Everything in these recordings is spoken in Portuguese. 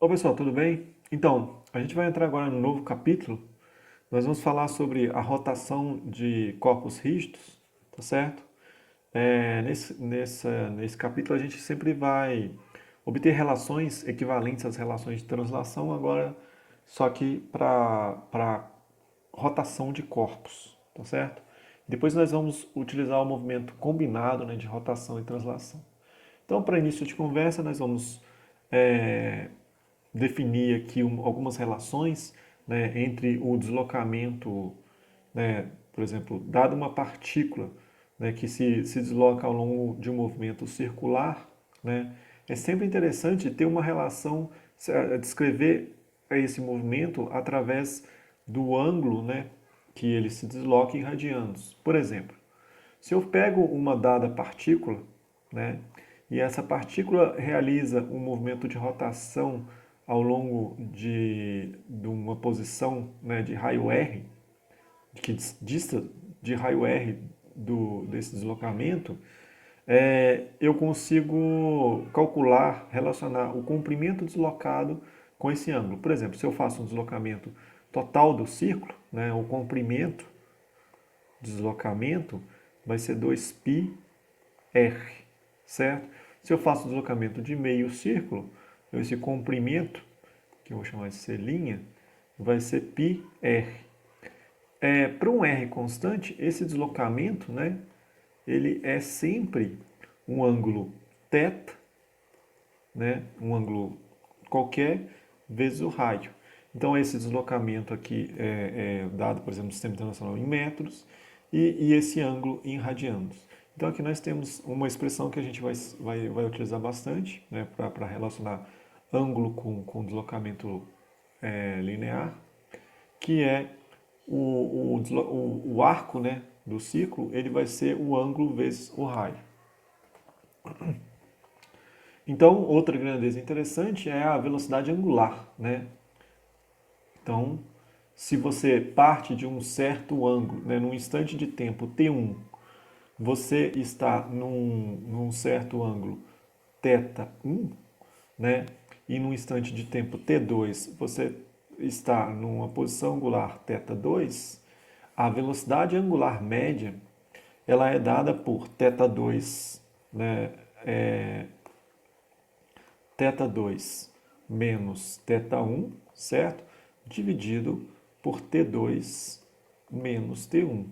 Ô pessoal, tudo bem? Então, a gente vai entrar agora no novo capítulo. Nós vamos falar sobre a rotação de corpos rígidos, tá certo? Nesse capítulo a gente sempre vai obter relações equivalentes às relações de translação, agora só que para rotação de corpos, tá certo? Depois nós vamos utilizar o movimento combinado, né, de rotação e translação. Então, para início de conversa, nós vamos é, definir aqui algumas relações, né, entre o deslocamento, né, por exemplo, dada uma partícula, né, que se desloca ao longo de um movimento circular, né, é sempre interessante ter uma relação, descrever esse movimento através do ângulo, né, que ele se desloca em radianos. Por exemplo, se eu pego uma dada partícula, né, e essa partícula realiza um movimento de rotação ao longo de uma posição, né, de raio R, que dista de raio R desse deslocamento, eu consigo calcular, relacionar o comprimento deslocado com esse ângulo. Por exemplo, se eu faço um deslocamento total do círculo, né, o comprimento deslocamento vai ser 2πr, certo? Se eu faço o deslocamento de meio círculo, esse comprimento, que eu vou chamar de C', vai ser πr. Para um R constante, esse deslocamento, né, ele é sempre um ângulo θ, né, um ângulo qualquer, vezes o raio. Então, esse deslocamento aqui é dado, por exemplo, no Sistema Internacional em metros e esse ângulo em radianos. Então, aqui nós temos uma expressão que a gente vai utilizar bastante, né, para relacionar ângulo com deslocamento linear, que é o arco, né, do ciclo, ele vai ser o ângulo vezes o raio. Então, outra grandeza interessante é a velocidade angular, né? Então, se você parte de um certo ângulo, né, num instante de tempo t1, você está num certo ângulo θ1, né, e num instante de tempo t2 você está numa posição angular θ2, a velocidade angular média ela é dada por θ2, né, θ2 menos θ1, certo? Dividido por T2 menos T1,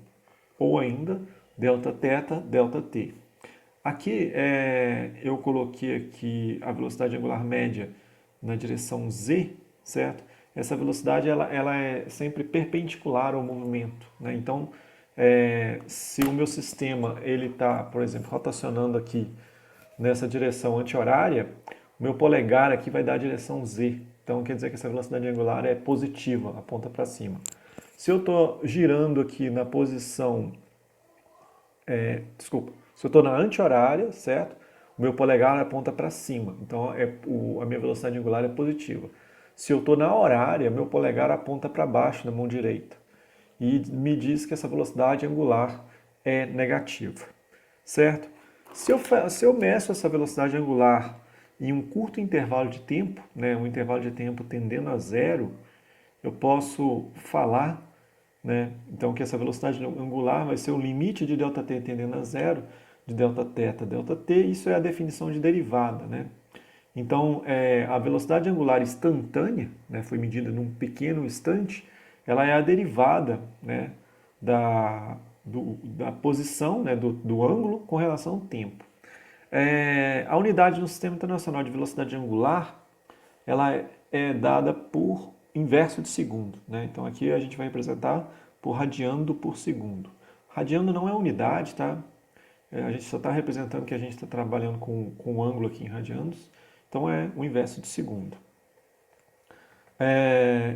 ou ainda delta θ, delta t. Aqui eu coloquei aqui a velocidade angular média na direção z, certo? Essa velocidade ela é sempre perpendicular ao movimento, né? Então, se o meu sistema ele está, por exemplo, rotacionando aqui nessa direção anti-horária, o meu polegar aqui vai dar a direção z. Então, quer dizer que essa velocidade angular é positiva, aponta para cima. Se eu estou girando aqui na posição... se eu estou na anti-horária, certo? O meu polegar aponta para cima. Então, a minha velocidade angular é positiva. Se eu estou na horária, meu polegar aponta para baixo na mão direita. E me diz que essa velocidade angular é negativa, certo? Se eu meço essa velocidade angular em um curto intervalo de tempo, né, um intervalo de tempo tendendo a zero, eu posso falar, né, então que essa velocidade angular vai ser o limite de ΔT tendendo a zero, de Δθ, ΔT, isso é a definição de derivada, né? Então, a velocidade angular instantânea, né, foi medida num pequeno instante, ela é a derivada, né, da posição, né, do ângulo com relação ao tempo. A unidade no Sistema Internacional de Velocidade Angular, ela é dada por inverso de segundo, né? Então aqui a gente vai representar por radiando por segundo. Radiando não é unidade, tá? A gente só está representando que a gente está trabalhando com o ângulo aqui em radianos, então é o inverso de segundo.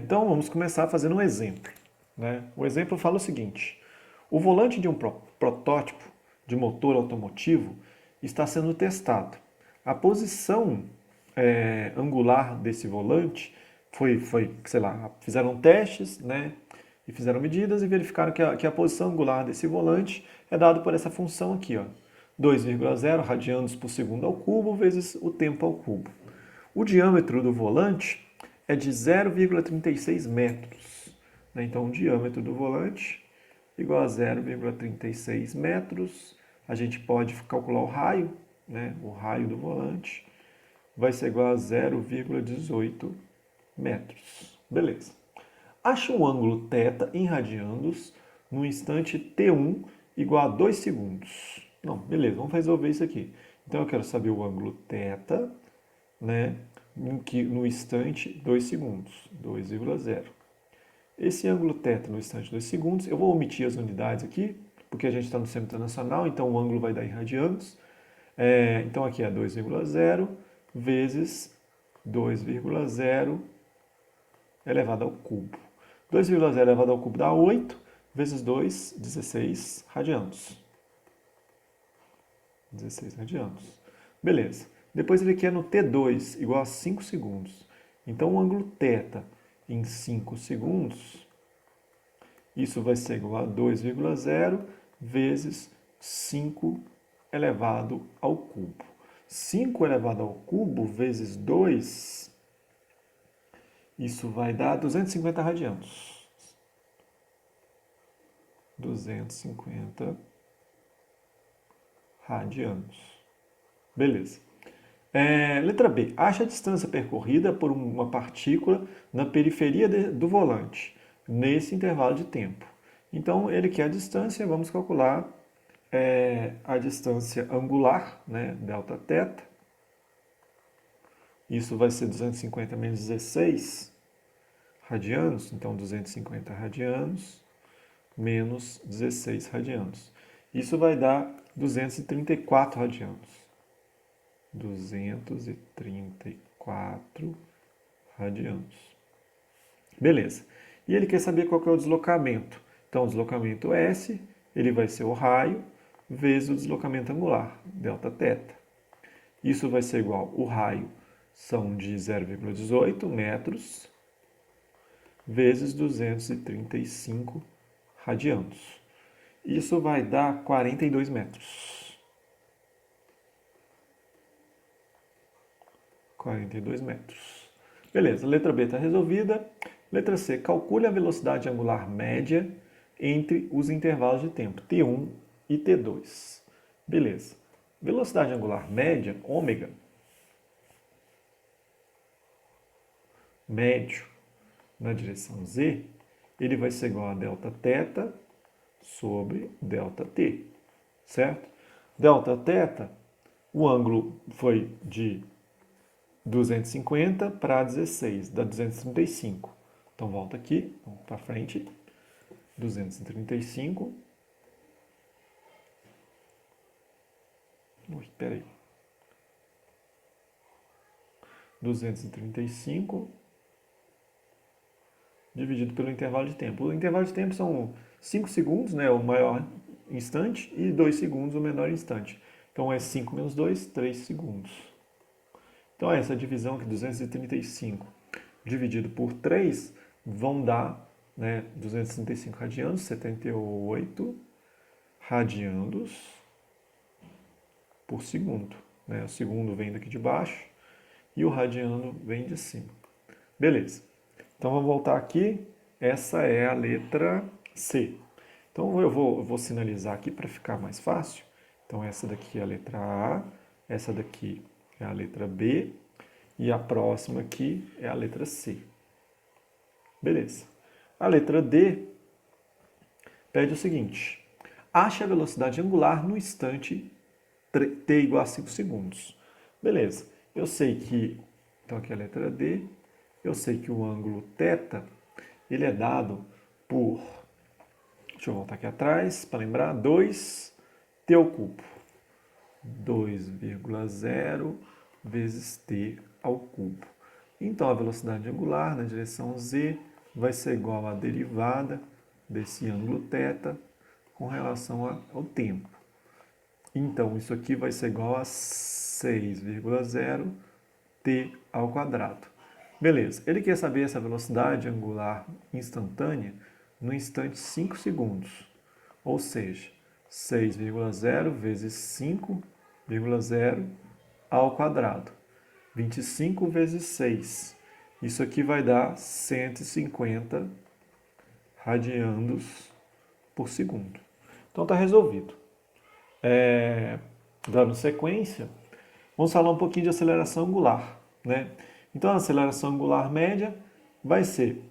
Então vamos começar fazendo um exemplo, né? O exemplo fala o seguinte: o volante de um protótipo de motor automotivo está sendo testado. A posição angular desse volante foi, sei lá, fizeram testes, né, e fizeram medidas e verificaram que a posição angular desse volante é dada por essa função aqui, ó, 2,0 radianos por segundo ao cubo vezes o tempo ao cubo. O diâmetro do volante é de 0,36 metros. Né? Então, o diâmetro do volante igual a 0,36 metros. A gente pode calcular o raio, né? O raio do volante vai ser igual a 0,18 metros. Beleza. Ache um ângulo θ em radianos no instante t1 igual a 2 segundos. Não, beleza, vamos resolver isso aqui. Então eu quero saber o ângulo θ, né, no instante 2 segundos, 2,0. Esse ângulo θ no instante 2 segundos, eu vou omitir as unidades aqui, porque a gente está no centro internacional, então o ângulo vai dar em radianos. Então aqui é 2,0 vezes 2,0 elevado ao cubo. 2,0 elevado ao cubo dá 8, vezes 2, 16 radianos. 16 radianos. Beleza. Depois ele quer no T2 igual a 5 segundos. Então o ângulo θ em 5 segundos, isso vai ser igual a 2,0 vezes 5 elevado ao cubo. 5 elevado ao cubo vezes 2, isso vai dar 250 radianos. 250 radianos. Beleza. Letra B. Acha a distância percorrida por uma partícula na periferia do volante, nesse intervalo de tempo. Então, ele quer a distância, vamos calcular a distância angular, né, Δθ. Isso vai ser 250 menos 16 radianos, então 250 radianos menos 16 radianos. Isso vai dar 234 radianos. 234 radianos. Beleza. E ele quer saber qual que é o deslocamento. Então, o deslocamento S, ele vai ser o raio vezes o deslocamento angular, Δθ. Isso vai ser igual, o raio são de 0,18 metros vezes 235 radianos. Isso vai dar 42 metros. 42 metros. Beleza, letra B está resolvida. Letra C, calcule a velocidade angular média entre os intervalos de tempo T1 e T2. Beleza. Velocidade angular média, ômega, médio na direção Z, ele vai ser igual a Δθ sobre ΔT, certo? Δθ, o ângulo foi de 250 para 16, dá 235. Então volta aqui, vamos para frente, 235. Ui, peraí. 235 dividido pelo intervalo de tempo. O intervalo de tempo são 5 segundos, né, o maior instante, e 2 segundos, o menor instante. Então é 5 menos 2, 3 segundos. Então essa divisão aqui, 235 dividido por 3, vão dar, né, 235 radianos, 78 radianos por segundo. Né? O segundo vem daqui de baixo e o radiano vem de cima. Beleza. Então vamos voltar aqui. Essa é a letra C. Então eu vou sinalizar aqui para ficar mais fácil. Então essa daqui é a letra A, essa daqui é a letra B e a próxima aqui é a letra C. Beleza. A letra D pede o seguinte: ache a velocidade angular no instante t igual a 5 segundos. Beleza. Eu sei que, então aqui é a letra D, eu sei que o ângulo θ, ele é dado por, deixa eu voltar aqui atrás para lembrar, 2t ao cubo. 2,0 vezes t ao cubo. Então a velocidade angular na direção Z vai ser igual à derivada desse ângulo θ com relação ao tempo. Então isso aqui vai ser igual a 6,0 t ao quadrado. Beleza, ele quer saber essa velocidade angular instantânea no instante 5 segundos. Ou seja, 6,0 vezes 5,0 ao quadrado. 25 vezes 6. Isso aqui vai dar 150 radiandos por segundo. Então está resolvido. Dando sequência, vamos falar um pouquinho de aceleração angular, né? Então a aceleração angular média vai ser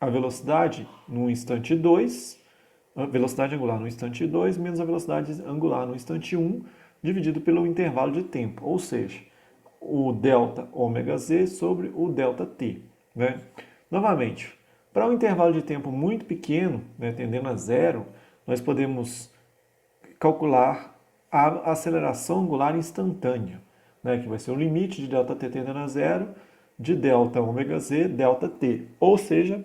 a velocidade no instante 2, a velocidade angular no instante 2 menos a velocidade angular no instante 1, dividido pelo intervalo de tempo, ou seja, o delta ômega z sobre o delta t, né? Novamente, para um intervalo de tempo muito pequeno, né, tendendo a zero, nós podemos calcular a aceleração angular instantânea, né, que vai ser o limite de ΔT tendendo a zero de delta ômega z, delta t, ou seja,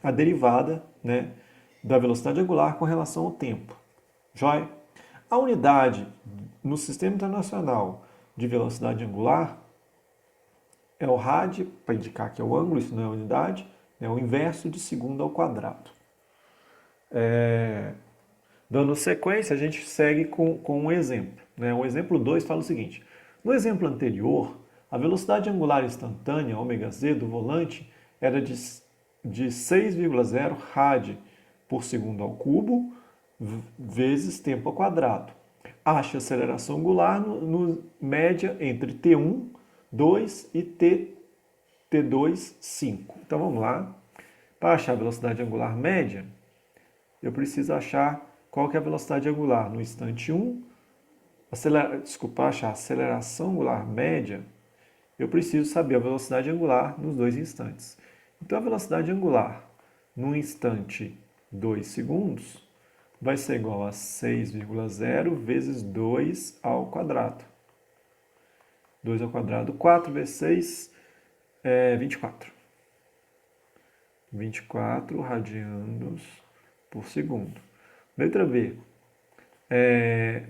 a derivada, né, da velocidade angular com relação ao tempo. Joia? A unidade no Sistema Internacional de Velocidade Angular é o rad, para indicar que é o ângulo, isso não é a unidade, é o inverso de segundo ao quadrado. Dando sequência, a gente segue com um exemplo, né? O exemplo 2 fala o seguinte: no exemplo anterior, a velocidade angular instantânea, ômega-z, do volante era de 6,0 rad por segundo ao cubo vezes tempo ao quadrado. Ache a aceleração angular no média entre T1, 2 e T2, 5. Então vamos lá. Para achar a velocidade angular média, eu preciso achar qual que é a velocidade angular no instante 1. Para achar a aceleração angular média, eu preciso saber a velocidade angular nos dois instantes. Então a velocidade angular no instante 2 segundos vai ser igual a 6,0 vezes 2 ao quadrado. 2 ao quadrado, 4 vezes 6 é 24. 24 radianos por segundo. Letra B.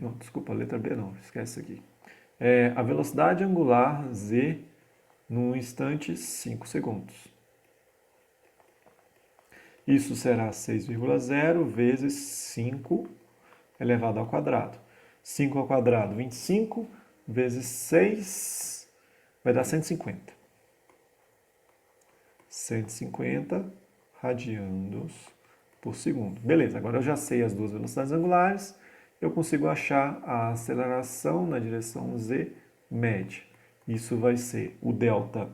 Não, desculpa, letra B não, esquece aqui. A velocidade angular z no instante 5 segundos. Isso será 6,0 vezes 5 elevado ao quadrado. 5 ao quadrado, 25, vezes 6, vai dar 150. 150 radianos por segundo. Beleza, agora eu já sei as duas velocidades angulares, eu consigo achar a aceleração na direção z média. Isso vai ser o delta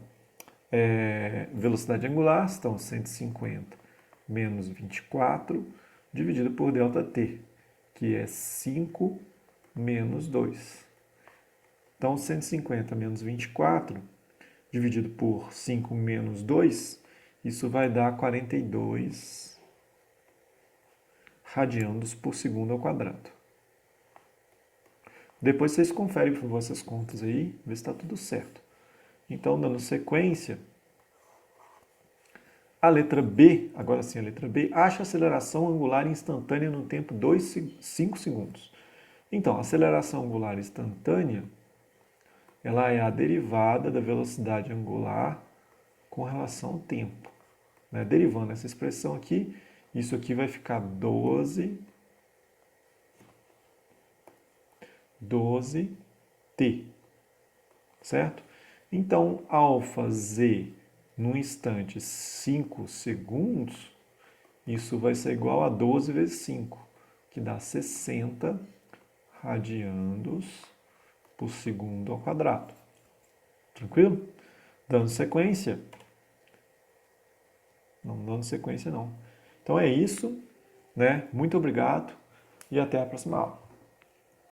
velocidade angular, então 150 menos 24, dividido por ΔT, que é 5 menos 2. Então, 150 menos 24, dividido por 5 menos 2, isso vai dar 42 radianos por segundo ao quadrado. Depois vocês conferem por vossas contas aí, ver se está tudo certo. Então, dando sequência, a letra B, agora sim a letra B, acha a aceleração angular instantânea no tempo 5 segundos. Então, a aceleração angular instantânea, ela é a derivada da velocidade angular com relação ao tempo. Né? Derivando essa expressão aqui, isso aqui vai ficar 12t, certo? Então, αz no instante 5 segundos, isso vai ser igual a 12 vezes 5, que dá 60 radianos por segundo ao quadrado. Tranquilo? Dando sequência? Não dando sequência não. Então é isso, né? Muito obrigado e até a próxima aula.